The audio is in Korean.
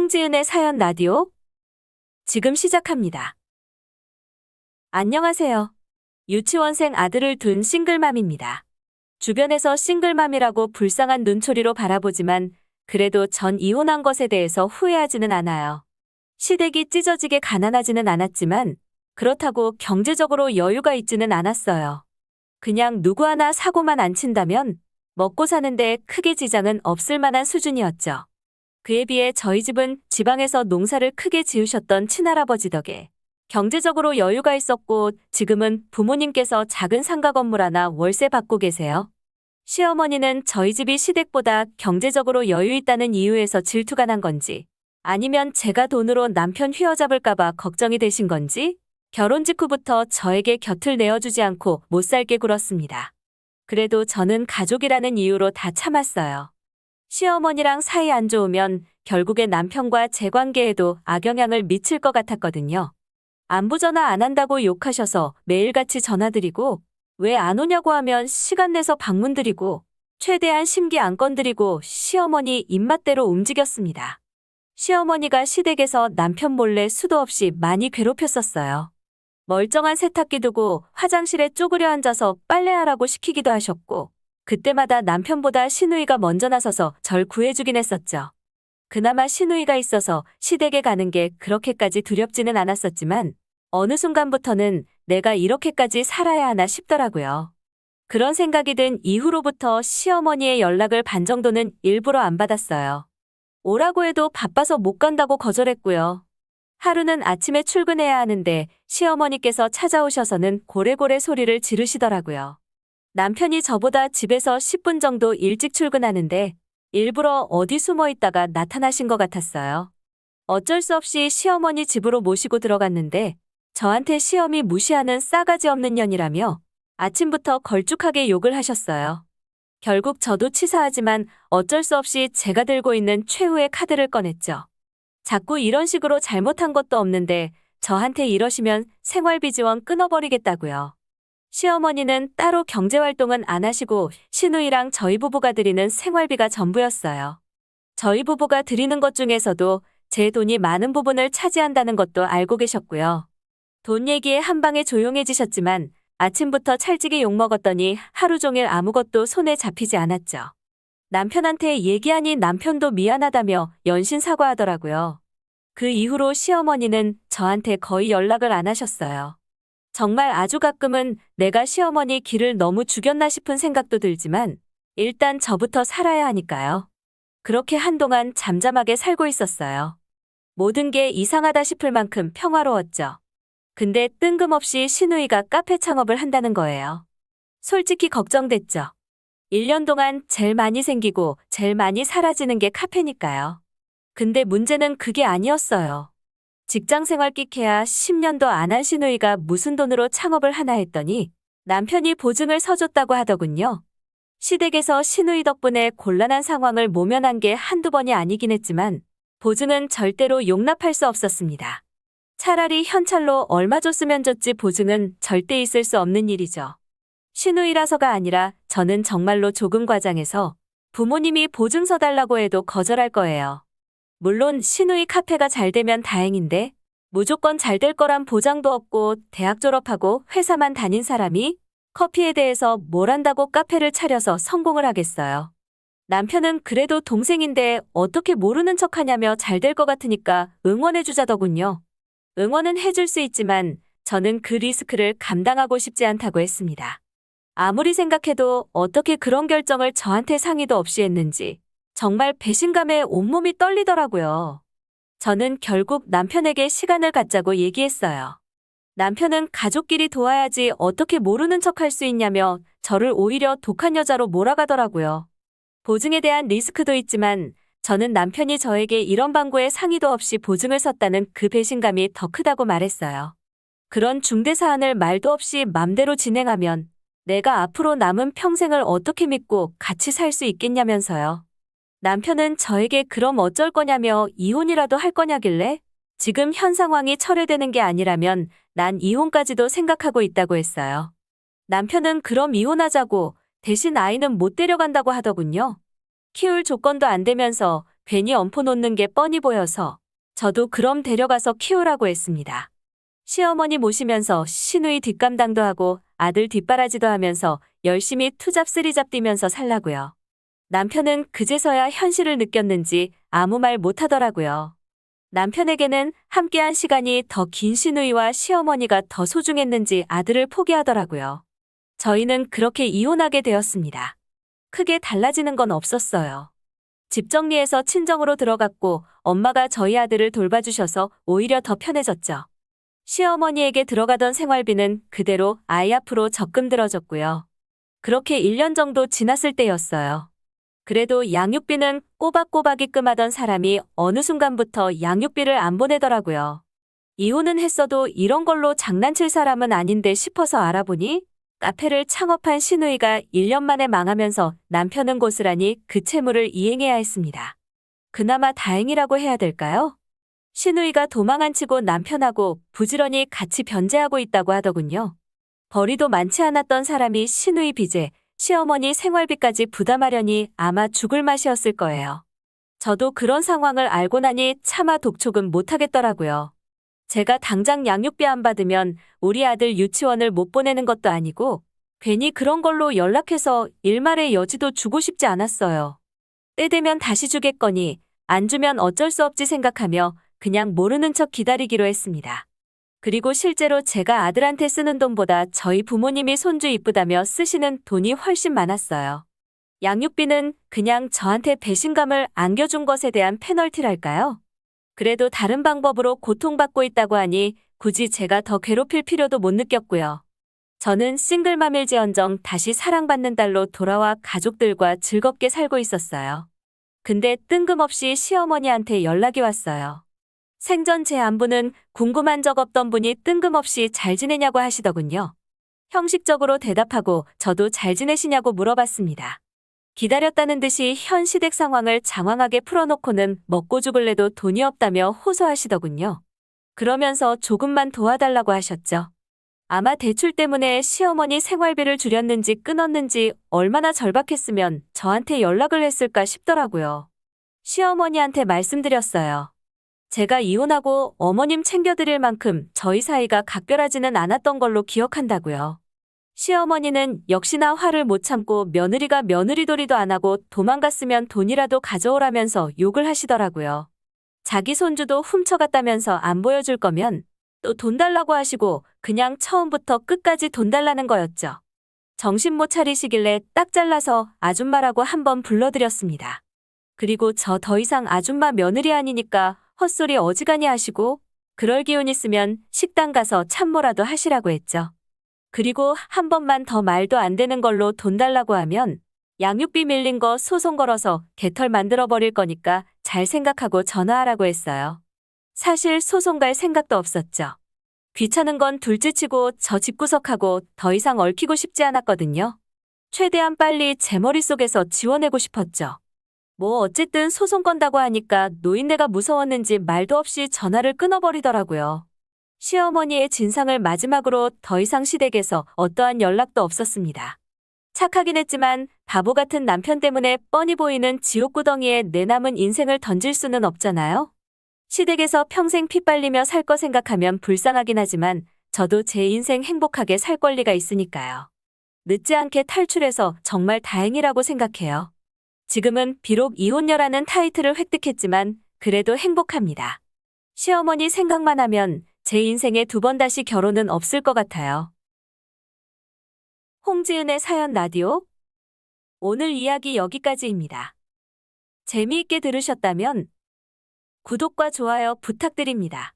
송지은의 사연 라디오 지금 시작합니다. 안녕하세요. 유치원생 아들을 둔 싱글맘입니다. 주변에서 싱글맘이라고 불쌍한 눈초리로 바라보지만 그래도 전 이혼한 것에 대해서 후회하지는 않아요. 시댁이 찢어지게 가난하지는 않았지만 그렇다고 경제적으로 여유가 있지는 않았어요. 그냥 누구 하나 사고만 안 친다면 먹고 사는데 크게 지장은 없을 만한 수준이었죠. 그에 비해 저희 집은 지방에서 농사를 크게 지으셨던 친할아버지 덕에 경제적으로 여유가 있었고 지금은 부모님께서 작은 상가 건물 하나 월세 받고 계세요. 시어머니는 저희 집이 시댁보다 경제적으로 여유 있다는 이유에서 질투가 난 건지 아니면 제가 돈으로 남편 휘어잡을까봐 걱정이 되신 건지 결혼 직후부터 저에게 곁을 내어주지 않고 못 살게 굴었습니다. 그래도 저는 가족이라는 이유로 다 참았어요. 시어머니랑 사이 안 좋으면 결국에 남편과 제 관계에도 악영향을 미칠 것 같았거든요. 안부 전화 안 한다고 욕하셔서 매일같이 전화드리고 왜 안 오냐고 하면 시간 내서 방문 드리고 최대한 심기 안 건드리고 시어머니 입맛대로 움직였습니다. 시어머니가 시댁에서 남편 몰래 수도 없이 많이 괴롭혔었어요. 멀쩡한 세탁기 두고 화장실에 쪼그려 앉아서 빨래하라고 시키기도 하셨고 그때마다 남편보다 시누이가 먼저 나서서 절 구해주긴 했었죠. 그나마 시누이가 있어서 시댁에 가는 게 그렇게까지 두렵지는 않았었지만 어느 순간부터는 내가 이렇게까지 살아야 하나 싶더라고요. 그런 생각이 든 이후로부터 시어머니의 연락을 반 정도는 일부러 안 받았어요. 오라고 해도 바빠서 못 간다고 거절했고요. 하루는 아침에 출근해야 하는데 시어머니께서 찾아오셔서는 고래고래 소리를 지르시더라고요. 남편이 저보다 집에서 10분 정도 일찍 출근하는데 일부러 어디 숨어 있다가 나타나신 것 같았어요. 어쩔 수 없이 시어머니 집으로 모시고 들어갔는데 저한테 시어미 무시하는 싸가지 없는 년이라며 아침부터 걸쭉하게 욕을 하셨어요. 결국 저도 치사하지만 어쩔 수 없이 제가 들고 있는 최후의 카드를 꺼냈죠. 자꾸 이런 식으로 잘못한 것도 없는데 저한테 이러시면 생활비 지원 끊어버리겠다고요. 시어머니는 따로 경제활동은 안 하시고 시누이랑 저희 부부가 드리는 생활비가 전부였어요. 저희 부부가 드리는 것 중에서도 제 돈이 많은 부분을 차지한다는 것도 알고 계셨고요. 돈 얘기에 한 방에 조용해지셨지만 아침부터 찰지게 욕먹었더니 하루 종일 아무것도 손에 잡히지 않았죠. 남편한테 얘기하니 남편도 미안하다며 연신 사과하더라고요. 그 이후로 시어머니는 저한테 거의 연락을 안 하셨어요. 정말 아주 가끔은 내가 시어머니 길을 너무 죽였나 싶은 생각도 들지만 일단 저부터 살아야 하니까요. 그렇게 한동안 잠잠하게 살고 있었어요. 모든 게 이상하다 싶을 만큼 평화로웠죠. 근데 뜬금없이 시누이가 카페 창업을 한다는 거예요. 솔직히 걱정됐죠. 1년 동안 제일 많이 생기고 제일 많이 사라지는 게 카페니까요. 근데 문제는 그게 아니었어요. 직장생활 끽해야 10년도 안 한 시누이가 무슨 돈으로 창업을 하나 했더니 남편이 보증을 서줬다고 하더군요. 시댁에서 시누이 덕분에 곤란한 상황을 모면한 게 한두 번이 아니긴 했지만 보증은 절대로 용납할 수 없었습니다. 차라리 현찰로 얼마 줬으면 줬지 보증은 절대 있을 수 없는 일이죠. 시누이라서가 아니라 저는 정말로 조금 과장해서 부모님이 보증 서달라고 해도 거절할 거예요. 물론 시누이 카페가 잘 되면 다행인데 무조건 잘 될 거란 보장도 없고 대학 졸업하고 회사만 다닌 사람이 커피에 대해서 뭘 안다고 카페를 차려서 성공을 하겠어요. 남편은 그래도 동생인데 어떻게 모르는 척하냐며 잘 될 것 같으니까 응원해주자더군요. 응원은 해줄 수 있지만 저는 그 리스크를 감당하고 싶지 않다고 했습니다. 아무리 생각해도 어떻게 그런 결정을 저한테 상의도 없이 했는지 정말 배신감에 온몸이 떨리더라고요. 저는 결국 남편에게 시간을 갖자고 얘기했어요. 남편은 가족끼리 도와야지 어떻게 모르는 척할 수 있냐며 저를 오히려 독한 여자로 몰아가더라고요. 보증에 대한 리스크도 있지만 저는 남편이 저에게 이런 방구에 상의도 없이 보증을 섰다는 그 배신감이 더 크다고 말했어요. 그런 중대 사안을 말도 없이 맘대로 진행하면 내가 앞으로 남은 평생을 어떻게 믿고 같이 살 수 있겠냐면서요. 남편은 저에게 그럼 어쩔 거냐며 이혼이라도 할 거냐길래 지금 현 상황이 철회되는 게 아니라면 난 이혼까지도 생각하고 있다고 했어요. 남편은 그럼 이혼하자고 대신 아이는 못 데려간다고 하더군요. 키울 조건도 안 되면서 괜히 얹어 놓는 게 뻔히 보여서 저도 그럼 데려가서 키우라고 했습니다. 시어머니 모시면서 시누이 뒷감당도 하고 아들 뒷바라지도 하면서 열심히 투잡 쓰리잡 뛰면서 살라고요. 남편은 그제서야 현실을 느꼈는지 아무 말 못하더라고요. 남편에게는 함께한 시간이 더 긴 시누이와 시어머니가 더 소중했는지 아들을 포기하더라고요. 저희는 그렇게 이혼하게 되었습니다. 크게 달라지는 건 없었어요. 집 정리해서 친정으로 들어갔고 엄마가 저희 아들을 돌봐주셔서 오히려 더 편해졌죠. 시어머니에게 들어가던 생활비는 그대로 아이 앞으로 적금 들어졌고요. 그렇게 1년 정도 지났을 때였어요. 그래도 양육비는 꼬박꼬박 입금하던 사람이 어느 순간부터 양육비를 안 보내더라고요. 이혼은 했어도 이런 걸로 장난칠 사람은 아닌데 싶어서 알아보니 카페를 창업한 시누이가 1년 만에 망하면서 남편은 고스란히 그 채무를 이행해야 했습니다. 그나마 다행이라고 해야 될까요? 시누이가 도망 안 치고 남편하고 부지런히 같이 변제하고 있다고 하더군요. 벌이도 많지 않았던 사람이 시누이 빚에 시어머니 생활비까지 부담하려니 아마 죽을 맛이었을 거예요. 저도 그런 상황을 알고 나니 차마 독촉은 못하겠더라고요. 제가 당장 양육비 안 받으면 우리 아들 유치원을 못 보내는 것도 아니고 괜히 그런 걸로 연락해서 일말의 여지도 주고 싶지 않았어요. 때 되면 다시 주겠거니 안 주면 어쩔 수 없지 생각하며 그냥 모르는 척 기다리기로 했습니다. 그리고 실제로 제가 아들한테 쓰는 돈보다 저희 부모님이 손주 이쁘다며 쓰시는 돈이 훨씬 많았어요. 양육비는 그냥 저한테 배신감을 안겨준 것에 대한 페널티랄까요? 그래도 다른 방법으로 고통받고 있다고 하니 굳이 제가 더 괴롭힐 필요도 못 느꼈고요. 저는 싱글맘일지언정 다시 사랑받는 딸로 돌아와 가족들과 즐겁게 살고 있었어요. 근데 뜬금없이 시어머니한테 연락이 왔어요. 생전 제 안부는 궁금한 적 없던 분이 뜬금없이 잘 지내냐고 하시더군요. 형식적으로 대답하고 저도 잘 지내시냐고 물어봤습니다. 기다렸다는 듯이 현 시댁 상황을 장황하게 풀어놓고는 먹고 죽을래도 돈이 없다며 호소하시더군요. 그러면서 조금만 도와달라고 하셨죠. 아마 대출 때문에 시어머니 생활비를 줄였는지 끊었는지 얼마나 절박했으면 저한테 연락을 했을까 싶더라고요. 시어머니한테 말씀드렸어요. 제가 이혼하고 어머님 챙겨드릴 만큼 저희 사이가 각별하지는 않았던 걸로 기억한다고요. 시어머니는 역시나 화를 못 참고 며느리가 며느리돌이도 안 하고 도망갔으면 돈이라도 가져오라면서 욕을 하시더라고요. 자기 손주도 훔쳐갔다면서 안 보여줄 거면 또 돈 달라고 하시고 그냥 처음부터 끝까지 돈 달라는 거였죠. 정신 못 차리시길래 딱 잘라서 아줌마라고 한번 불러드렸습니다. 그리고 저 더 이상 아줌마 며느리 아니니까 헛소리 어지간히 하시고 그럴 기운 있으면 식당 가서 참모라도 하시라고 했죠. 그리고 한 번만 더 말도 안 되는 걸로 돈 달라고 하면 양육비 밀린 거 소송 걸어서 개털 만들어 버릴 거니까 잘 생각하고 전화하라고 했어요. 사실 소송 갈 생각도 없었죠. 귀찮은 건 둘째치고 저 집구석하고 더 이상 얽히고 싶지 않았거든요. 최대한 빨리 제 머릿속에서 지워내고 싶었죠. 뭐 어쨌든 소송 건다고 하니까 노인네가 무서웠는지 말도 없이 전화를 끊어버리더라고요. 시어머니의 진상을 마지막으로 더 이상 시댁에서 어떠한 연락도 없었습니다. 착하긴 했지만 바보 같은 남편 때문에 뻔히 보이는 지옥구덩이에 내 남은 인생을 던질 수는 없잖아요. 시댁에서 평생 피 빨리며 살 거 생각하면 불쌍하긴 하지만 저도 제 인생 행복하게 살 권리가 있으니까요. 늦지 않게 탈출해서 정말 다행이라고 생각해요. 지금은 비록 이혼녀라는 타이틀을 획득했지만 그래도 행복합니다. 시어머니 생각만 하면 제 인생에 두 번 다시 결혼은 없을 것 같아요. 홍지은의 사연 라디오. 오늘 이야기 여기까지입니다. 재미있게 들으셨다면 구독과 좋아요 부탁드립니다.